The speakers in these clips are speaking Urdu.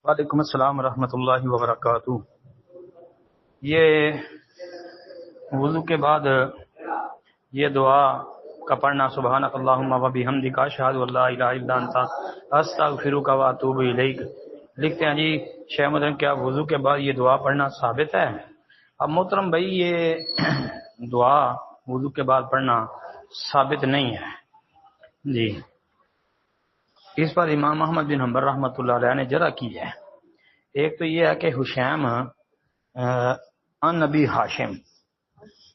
وعلیکم السلام ورحمۃ اللہ وبرکاتہ۔ یہ وضو کے بعد یہ دعا کا پڑھنا، سبحانک اللہم و بحمدک اشہد ان لا الہ الا انت استغفرک و اتوب الیک۔ لکھتے ہیں جی شیخ محترم، کیا وضو کے بعد یہ دعا پڑھنا ثابت ہے؟ اب محترم بھائی، یہ دعا وضو کے بعد پڑھنا ثابت نہیں ہے جی۔ اس پر امام احمد بن حنبل رحمۃ اللہ علیہ نے جرح کی ہے۔ ایک تو یہ ہے کہ حشیم ان نبی ہاشم،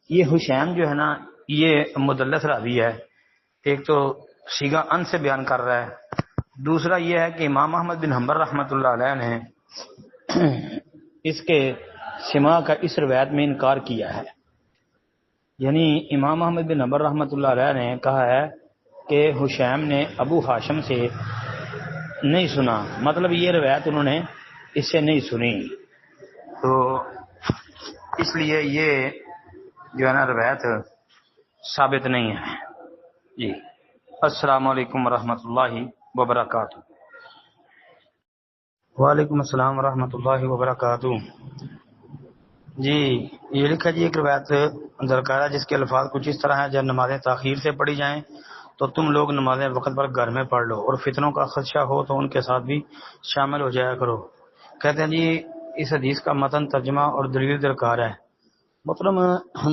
یہ حشیم جو ہے نا، یہ مدلس راوی ہے۔ ایک تو صیغہ ان سے بیان کر رہا ہے، دوسرا یہ ہے کہ امام احمد بن حنبل رحمۃ اللہ علیہ نے اس کے سماع کا اس روایت میں انکار کیا ہے۔ یعنی امام احمد بن حنبل رحمۃ اللہ علیہ نے کہا ہے کہ حشیم نے ابو ہاشم سے نہیں سنا، مطلب یہ روایت انہوں نے اس سے نہیں سنی، تو اس لیے یہ جو ہے نا روایت ثابت نہیں ہے جی۔ السلام علیکم ورحمۃ اللہ وبرکاتہ۔ وعلیکم السلام ورحمۃ اللہ وبرکاتہ جی۔ یہ لکھا جی ایک روایت درکار ہے جس کے الفاظ کچھ اس طرح ہیں: جب نمازیں تاخیر سے پڑھی جائیں تو تم لوگ نمازیں وقت پر گھر میں پڑھ لو، اور فتنوں کا خدشہ ہو تو ان کے ساتھ بھی شامل ہو جایا کرو۔ کہتے ہیں جی اس حدیث کا متن، ترجمہ اور دلیل درکار ہے۔ محترم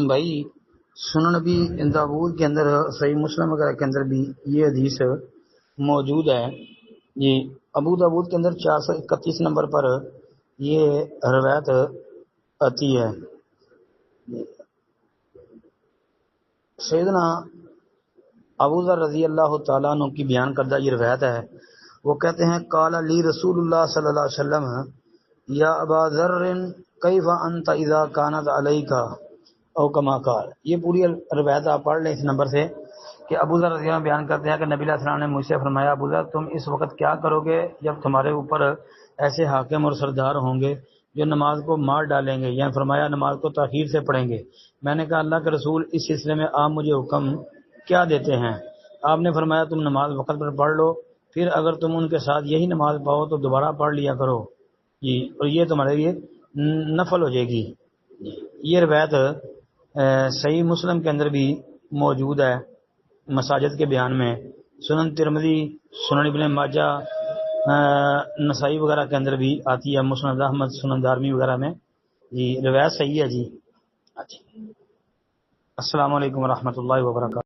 بھائی، سنن نبی داؤد کے اندر، صحیح مسلم وغیرہ کے اندر بھی یہ حدیث موجود ہے جی۔ ابو داؤد کے اندر 431 نمبر پر یہ روایت آتی ہے۔ سیدنا ابو ذر رضی اللہ تعالیٰ عنہ کی بیان کردہ یہ روایت ہے۔ وہ کہتے ہیں قال لی رسول اللہ صلی اللہ علیہ وسلم یا ابا ذر کیف انت اذا کانت علیک او کما قال۔ یہ پوری روایت آپ پڑھ لیں اس نمبر سے کہ ابو ذر رضی اللہ عنہ بیان کرتے ہیں کہ نبی علیہ السلام نے مجھ سے فرمایا، ابو ذر تم اس وقت کیا کرو گے جب تمہارے اوپر ایسے حاکم اور سردار ہوں گے جو نماز کو مار ڈالیں گے، یعنی فرمایا نماز کو تاخیر سے پڑھیں گے۔ میں نے کہا اللہ کے رسول اس سلسلے میں آپ مجھے حکم کیا دیتے ہیں؟ آپ نے فرمایا تم نماز وقت پر پڑھ لو، پھر اگر تم ان کے ساتھ یہی نماز پاؤ تو دوبارہ پڑھ لیا کرو جی، اور یہ تمہارے لیے نفل ہو جائے گی۔ یہ روایت صحیح مسلم کے اندر بھی موجود ہے مساجد کے بیان میں، سنن ترمذی، سنن ابن ماجہ، نسائی وغیرہ کے اندر بھی آتی ہے، مسند احمد، سنن دارمی وغیرہ میں جی۔ روایت صحیح ہے جی۔ السلام علیکم ورحمۃ اللہ وبرکاتہ۔